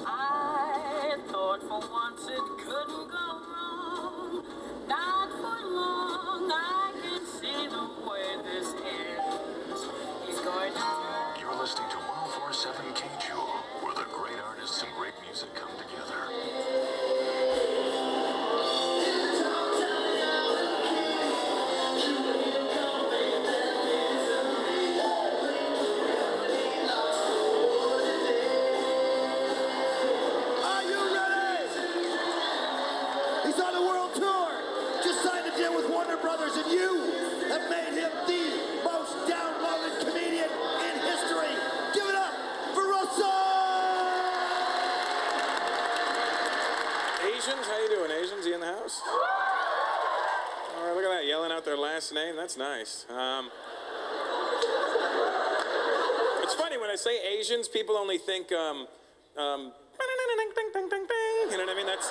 I thought for once it couldn't go wrong. Not for long. I can see the way this ends. He's going to. You're listening to 104.7 K-Jewel, where the great artists and great music come together. How you doing, Asians? You in the house? All right, look at that, yelling out their last name. That's nice. It's funny, when I say Asians, people only think, you know what I mean? That's...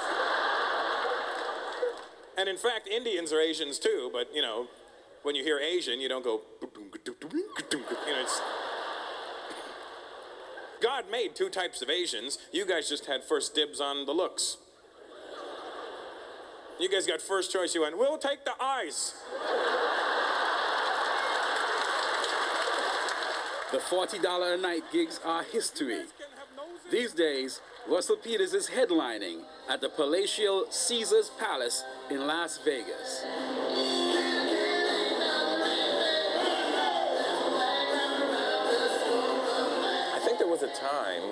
And in fact, Indians are Asians too, but, you know, when you hear Asian, you don't go... You know, it's... God made two types of Asians. You guys just had first dibs on the looks. You guys got first choice. You went, we'll take the eyes. The $40 a night gigs are history. These days, Russell Peters is headlining at the palatial Caesars Palace in Las Vegas. I think there was a time,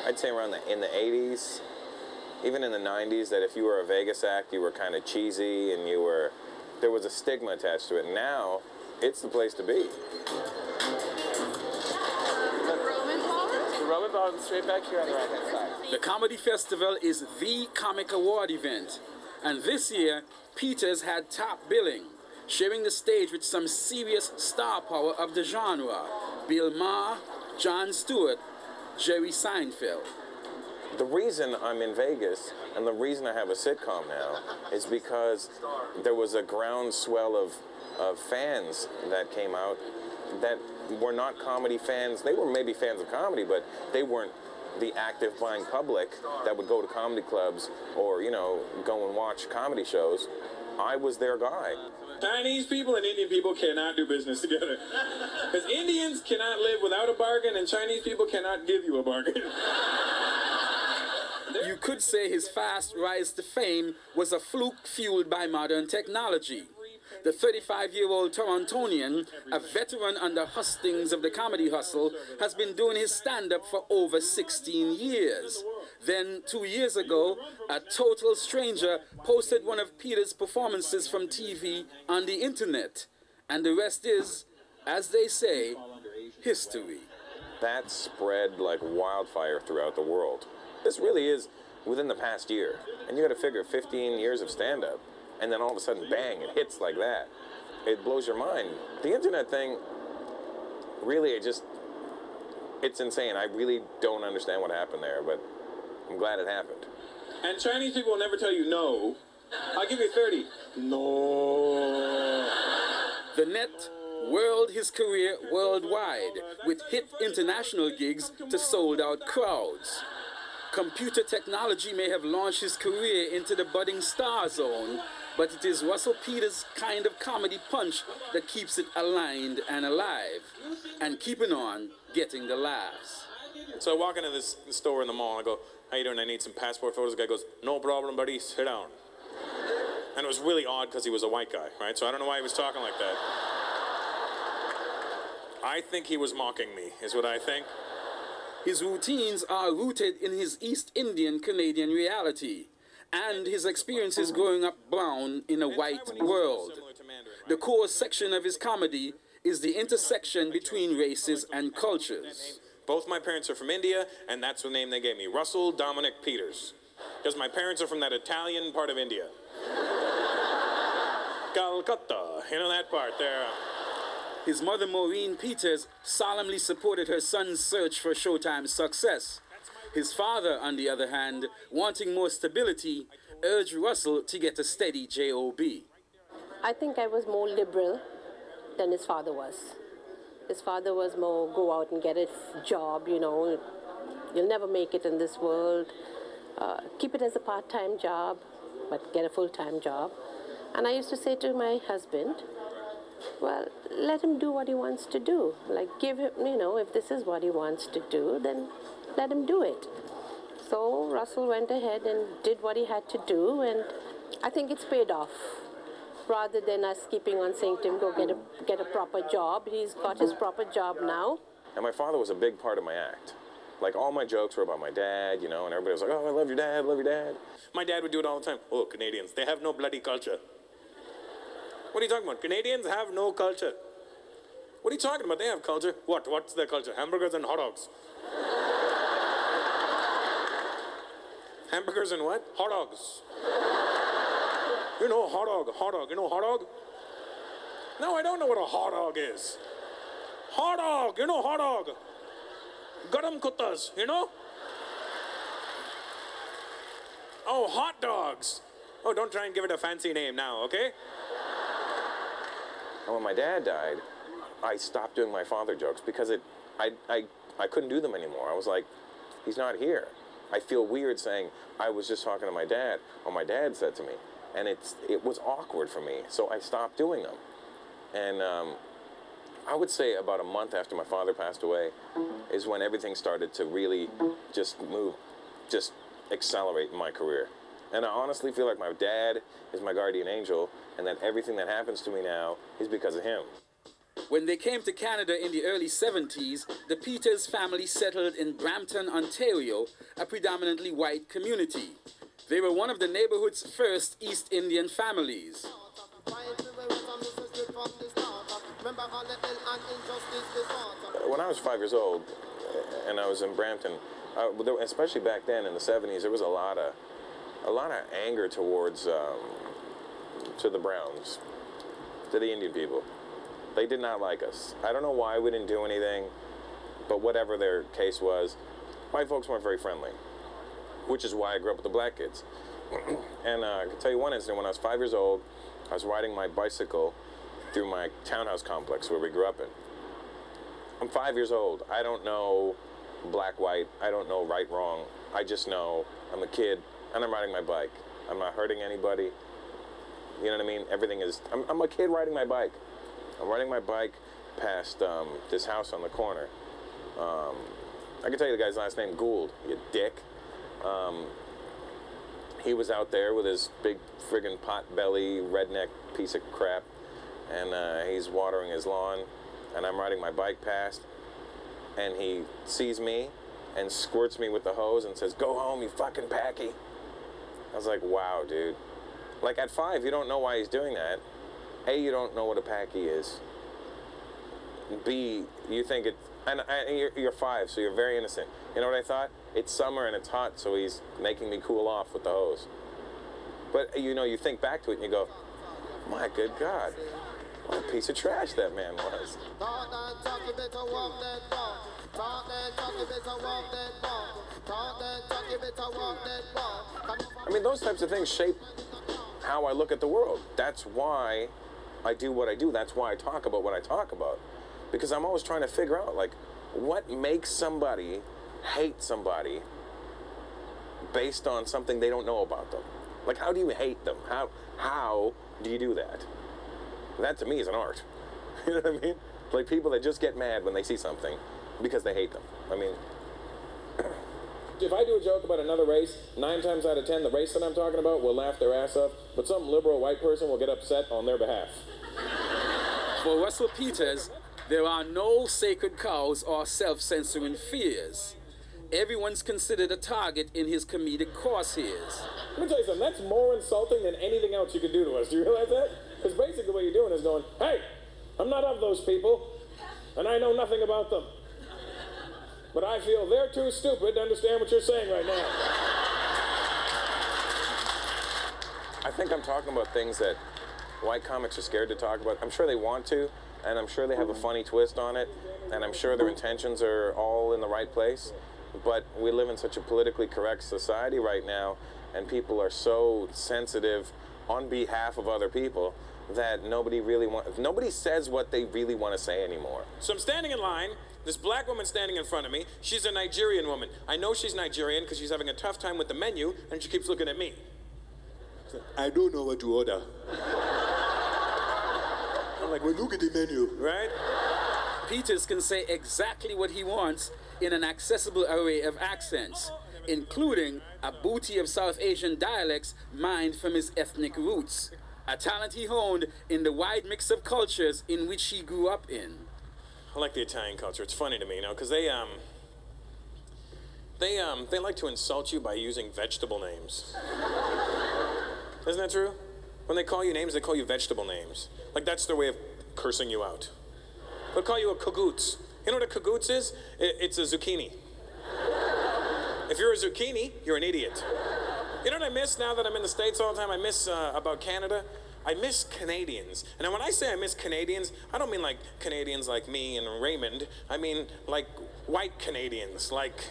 I'd say around in the 80s, even in the 90s, that if you were a Vegas act, you were kind of cheesy and there was a stigma attached to it. Now, it's the place to be. The Roman Bar is straight back here on the right-hand side. The Comedy Festival is the comic award event, and this year, Peters had top billing, sharing the stage with some serious star power of the genre: Bill Maher, Jon Stewart, Jerry Seinfeld. The reason I'm in Vegas and the reason I have a sitcom now is because there was a groundswell of fans that came out that were not comedy fans. They were maybe fans of comedy, but they weren't the active buying public that would go to comedy clubs or, you know, go and watch comedy shows. I was their guy. Chinese people and Indian people cannot do business together. Because Indians cannot live without a bargain, and Chinese people cannot give you a bargain. You could say his fast rise to fame was a fluke fueled by modern technology. The 35-year-old Torontonian, a veteran on the hustings of the comedy hustle, has been doing his stand-up for over 16 years. Then, 2 years ago, a total stranger posted one of Peters' performances from TV on the internet. And the rest is, as they say, history. That spread like wildfire throughout the world. This really is within the past year. And you got to figure 15 years of stand-up, and then all of a sudden, bang, it hits like that. It blows your mind. The internet thing, really, it's insane. I really don't understand what happened there, but I'm glad it happened. And Chinese people will never tell you no. I'll give you 30. No. The net whirled his career worldwide with hit international gigs to sold-out crowds. Computer technology may have launched his career into the budding star zone, but it is Russell Peters' kind of comedy punch that keeps it aligned and alive, and keeping on getting the laughs. So I walk into this store in the mall, and I go, how you doing? I need some passport photos. The guy goes, no problem, buddy, sit down. And it was really odd because he was a white guy, right? So I don't know why he was talking like that. I think he was mocking me, is what I think. His routines are rooted in his East Indian Canadian reality and his experiences growing up brown in a white world. The core section of his comedy is the intersection between races and cultures. Both my parents are from India, and that's the name they gave me, Russell Dominic Peters. Because my parents are from that Italian part of India. Calcutta, you know that part there. His mother, Maureen Peters, solemnly supported her son's search for Showtime's success. His father, on the other hand, wanting more stability, urged Russell to get a steady job. I think I was more liberal than his father was. His father was more go out and get a job, you know, You'll never make it in this world. Keep it as a part-time job, but get a full-time job. And I used to say to my husband, well, let him do what he wants to do. Like, give him, you know, if this is what he wants to do, then let him do it. So Russell went ahead and did what he had to do, and I think it's paid off. Rather than us keeping on saying to him, go get a proper job. He's got his proper job now. And my father was a big part of my act. Like, all my jokes were about my dad, you know, and everybody was like, oh, I love your dad, love your dad. My dad would do it all the time. Oh, Canadians, they have no bloody culture. What are you talking about? Canadians have no culture. What are you talking about? They have culture. What? What's their culture? Hamburgers and hot dogs. Hamburgers and what? Hot dogs. You know hot dog. You know hot dog? No, I don't know what a hot dog is. Hot dog, you know hot dog. Garam kuttas, you know? Oh, hot dogs. Oh, don't try and give it a fancy name now, okay? And when my dad died, I stopped doing my father jokes because I couldn't do them anymore. I was like, he's not here. I feel weird saying I was just talking to my dad, or my dad said to me. And it was awkward for me, so I stopped doing them. And I would say about a month after my father passed away is when everything started to really just accelerate in my career. And I honestly feel like my dad is my guardian angel, and that everything that happens to me now is because of him. When they came to Canada in the early 70s, the Peters family settled in Brampton, Ontario, a predominantly white community. They were one of the neighborhood's first East Indian families. When I was 5 years old, and I was in Brampton, especially back then in the 70s, there was a lot of anger towards to the Browns, to the Indian people. They did not like us. I don't know why we didn't do anything, but whatever their case was, white folks weren't very friendly, which is why I grew up with the black kids. And I can tell you one incident. When I was 5 years old, I was riding my bicycle through my townhouse complex where we grew up in. I'm 5 years old. I don't know black, white. I don't know right, wrong. I just know I'm a kid and I'm riding my bike. I'm not hurting anybody. You know what I mean? Everything is, I'm a kid riding my bike. I'm riding my bike past this house on the corner. I can tell you the guy's last name, Gould, you dick. He was out there with his big friggin' pot-belly redneck piece of crap, and he's watering his lawn, and I'm riding my bike past, and he sees me and squirts me with the hose and says, "Go home, you fucking packy." I was like, wow, dude. Like, at 5, you don't know why he's doing that. A, you don't know what a packy is. B, you think it, and you're 5, so you're very innocent. You know what I thought? It's summer and it's hot, so he's making me cool off with the hose. But, you know, you think back to it and you go, my good God, what a piece of trash that man was. I mean, those types of things shape how I look at the world. That's why I do what I do. That's why I talk about what I talk about. Because I'm always trying to figure out, like, what makes somebody hate somebody based on something they don't know about them? Like, how do you hate them? How do you do that? That, to me, is an art. You know what I mean? Like, people that just get mad when they see something because they hate them. I mean, if I do a joke about another race, 9 times out of 10, the race that I'm talking about will laugh their ass up, but some liberal white person will get upset on their behalf. For Russell Peters, there are no sacred cows or self-censoring fears. Everyone's considered a target in his comedic crosshairs. Let me tell you something, that's more insulting than anything else you could do to us. Do you realize that? Because basically what you're doing is going, hey, I'm not of those people, and I know nothing about them. But I feel they're too stupid to understand what you're saying right now. I think I'm talking about things that white comics are scared to talk about. I'm sure they want to, and I'm sure they have a funny twist on it, and I'm sure their intentions are all in the right place. But we live in such a politically correct society right now, and people are so sensitive on behalf of other people that nobody says what they really want to say anymore. So I'm standing in line This black woman standing in front of me, she's a Nigerian woman. I know she's Nigerian because she's having a tough time with the menu, and she keeps looking at me. I don't know what to order. I'm like, well, look at the menu, right? Peters can say exactly what he wants in an accessible array of accents, including a booty of South Asian dialects mined from his ethnic roots, a talent he honed in the wide mix of cultures in which he grew up in. I like the Italian culture. It's funny to me, you know, because they like to insult you by using vegetable names. Isn't that true? When they call you names, they call you vegetable names. Like, that's their way of cursing you out. They'll call you a cagoots. You know what a cagoots is? It's a zucchini. If you're a zucchini, you're an idiot. You know what I miss now that I'm in the States all the time? I miss about Canada. I miss Canadians. And when I say I miss Canadians, I don't mean like Canadians like me and Raymond. I mean like white Canadians, like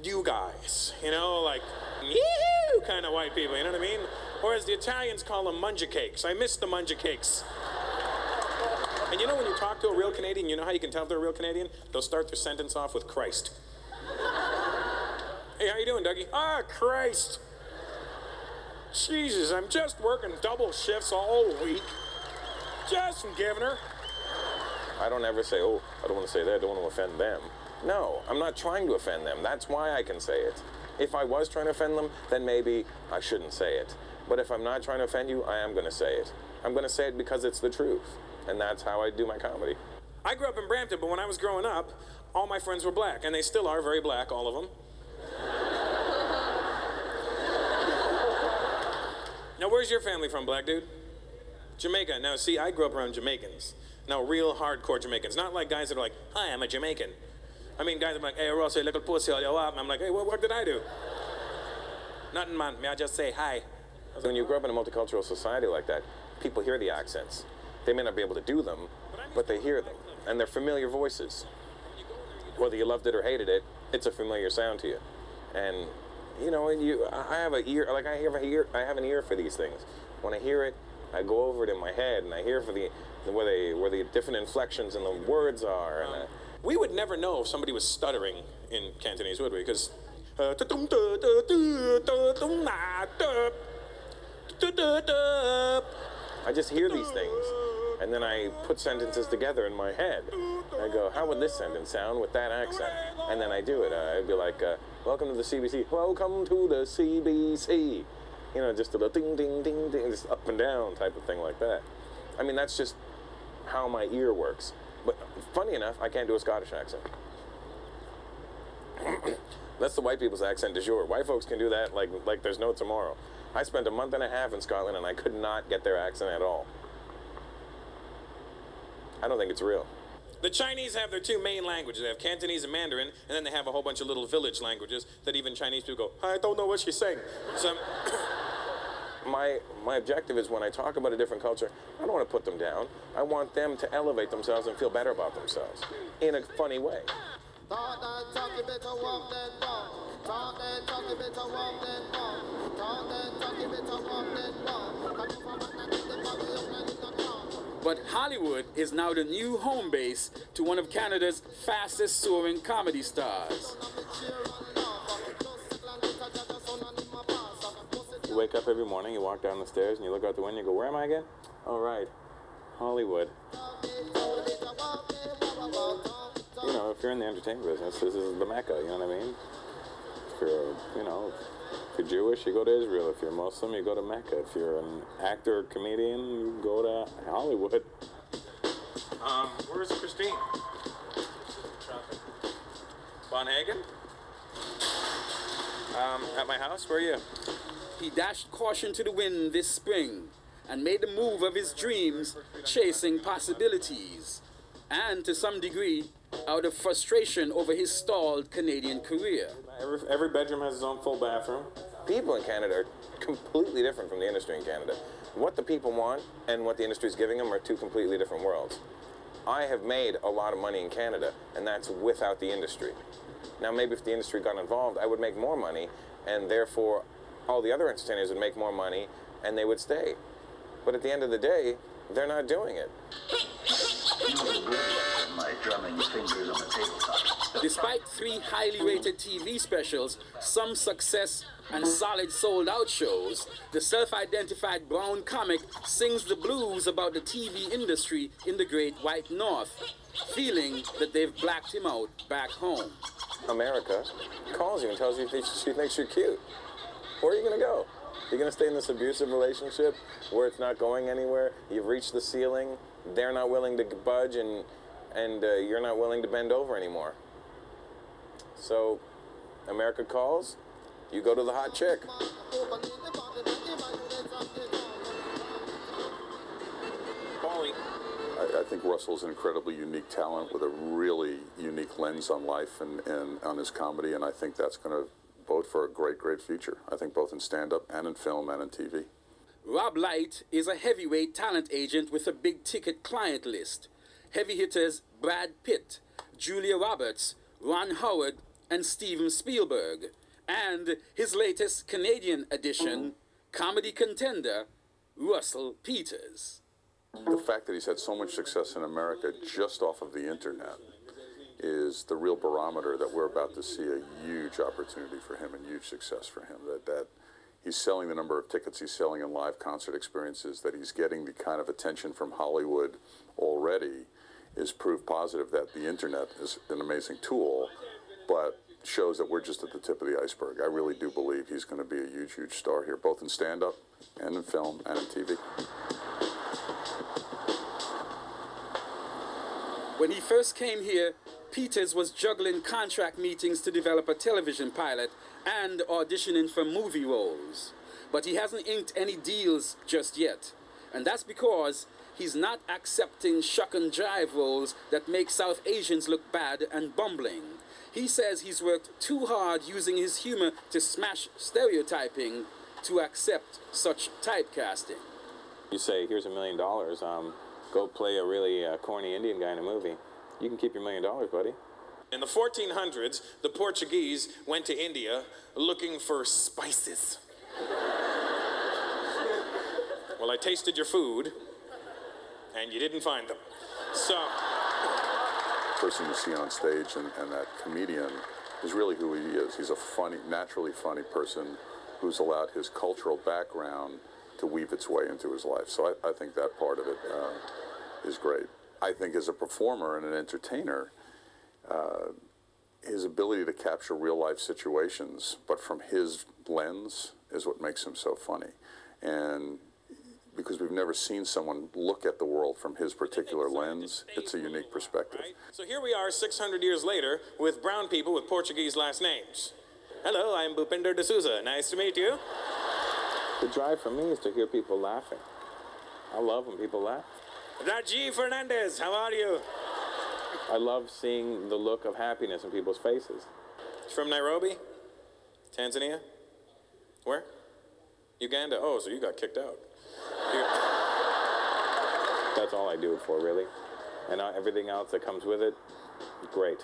you guys. You know, like yee-hoo kind of white people, you know what I mean? Or as the Italians call them, munja cakes. I miss the munja cakes. And you know when you talk to a real Canadian, you know how you can tell if they're a real Canadian? They'll start their sentence off with Christ. Hey, how you doing, Dougie? Ah, Christ. Jesus, I'm just working double shifts all week. Just giving her. I don't ever say, oh, I don't want to say that, I don't want to offend them. No, I'm not trying to offend them. That's why I can say it. If I was trying to offend them, then maybe I shouldn't say it. But if I'm not trying to offend you, I am going to say it. I'm going to say it because it's the truth. And that's how I do my comedy. I grew up in Brampton, but when I was growing up, all my friends were black. And they still are very black, all of them. Now, where's your family from, black dude? Jamaica. Now, see, I grew up around Jamaicans. Now, real hardcore Jamaicans. Not like guys that are like, hi, I'm a Jamaican. I mean, guys that are like, hey, Ross, little pussy, all you up. And I'm like, hey, what did I do? Nothing, man. May I just say hi? When you grow up in a multicultural society like that, people hear the accents. They may not be able to do them, but they hear them. And they're familiar voices. Whether you loved it or hated it, it's a familiar sound to you. And you know, I have an ear, like I have an ear for these things. When I hear it, I go over it in my head, and I hear for where the different inflections in the words are. And we would never know if somebody was stuttering in Cantonese, would we? Because I just hear these things, and then I put sentences together in my head. I go, how would this sentence sound with that accent? And then I do it. I'd be like, welcome to the CBC. Welcome to the CBC. You know, just a little ding, ding, ding, ding, just up and down type of thing like that. I mean, that's just how my ear works. But funny enough, I can't do a Scottish accent. That's the white people's accent du jour. White folks can do that like there's no tomorrow. I spent a month and a half in Scotland, and I could not get their accent at all. I don't think it's real. The Chinese have their two main languages. They have Cantonese and Mandarin, and then they have a whole bunch of little village languages that even Chinese people go, I don't know what she's saying. So, my objective is when I talk about a different culture, I don't want to put them down. I want them to elevate themselves and feel better about themselves in a funny way. But Hollywood is now the new home base to one of Canada's fastest soaring comedy stars. You wake up every morning, you walk down the stairs, and you look out the window, you go, where am I again? Oh, right, Hollywood. You know, if you're in the entertainment business, this is the Mecca, you know what I mean? If you're, if you're Jewish, you go to Israel. If you're Muslim, you go to Mecca. If you're an actor or comedian, you go to Hollywood. Where's Christine? Bonhagen? At my house? Where are you? He dashed caution to the wind this spring and made the move of his dreams, chasing possibilities. And to some degree, out of frustration over his stalled Canadian career. Every bedroom has its own full bathroom. People in Canada are completely different from the industry in Canada. What the people want and what the industry is giving them are two completely different worlds. I have made a lot of money in Canada, and that's without the industry. Now, maybe if the industry got involved, I would make more money, and therefore all the other entertainers would make more money, and they would stay. But at the end of the day, they're not doing it. my drumming fingers on the tabletop. Despite 3 highly rated TV specials, some success and solid sold-out shows, the self-identified brown comic sings the blues about the TV industry in the Great White North, feeling that they've blacked him out back home. America calls you and tells you she thinks you're cute. Where are you going to go? You're going to stay in this abusive relationship where it's not going anywhere? You've reached the ceiling. They're not willing to budge, and you're not willing to bend over anymore. So, America calls, you go to the hot chick. I think Russell's an incredibly unique talent with a really unique lens on life and on his comedy, and I think that's going to bode for a great, great future. I think both in stand-up and in film and in TV. Rob Light is a heavyweight talent agent with a big-ticket client list. Heavy hitters Brad Pitt, Julia Roberts, Ron Howard, and Steven Spielberg. And his latest Canadian addition, comedy contender Russell Peters. The fact that he's had so much success in America just off of the internet is the real barometer that we're about to see a huge opportunity for him and huge success for him. That he's selling the number of tickets he's selling in live concert experiences, that he's getting the kind of attention from Hollywood already is proof positive that the internet is an amazing tool, but shows that we're just at the tip of the iceberg. I really do believe he's going to be a huge, huge star here, both in stand-up and in film and in TV. When he first came here, Peters was juggling contract meetings to develop a television pilot and auditioning for movie roles. But he hasn't inked any deals just yet. And that's because he's not accepting shuck and jive roles that make South Asians look bad and bumbling. He says he's worked too hard using his humor to smash stereotyping to accept such typecasting. You say, here's $1 million, go play a really corny Indian guy in a movie. You can keep your $1 million, buddy. In the 1400s, the Portuguese went to India looking for spices. Well, I tasted your food, and you didn't find them. So... The person you see on stage and that comedian is really who he is. He's a funny, naturally funny person who's allowed his cultural background to weave its way into his life. So I think that part of it is great. I think as a performer and an entertainer, his ability to capture real-life situations, but from his lens, is what makes him so funny. And because we've never seen someone look at the world from his particular lens, it's a unique perspective. Right? So here we are 600 years later with brown people with Portuguese last names. Hello, I'm Bhupinder D'Souza. Nice to meet you. The drive for me is to hear people laughing. I love when people laugh. Rajiv Fernandez, how are you? I love seeing the look of happiness in people's faces. From Nairobi? Tanzania? Where? Uganda? Oh, so you got kicked out. That's all I do it for, really. And everything else that comes with it, great.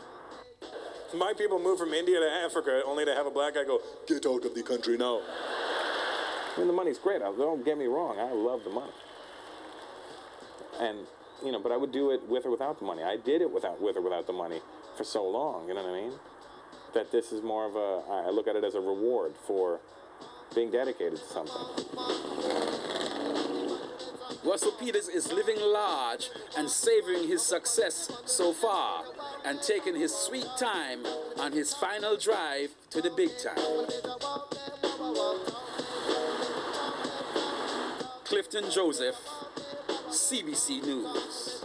My people move from India to Africa only to have a black guy go, get out of the country now. I mean, the money's great. Don't get me wrong. I love the money. And, you know, but I would do it with or without the money. I did it with or without the money for so long, you know what I mean? That this is more of I look at it as a reward for being dedicated to something. Russell Peters is living large and savoring his success so far and taking his sweet time on his final drive to the big time. Clifton Joseph, CBC News.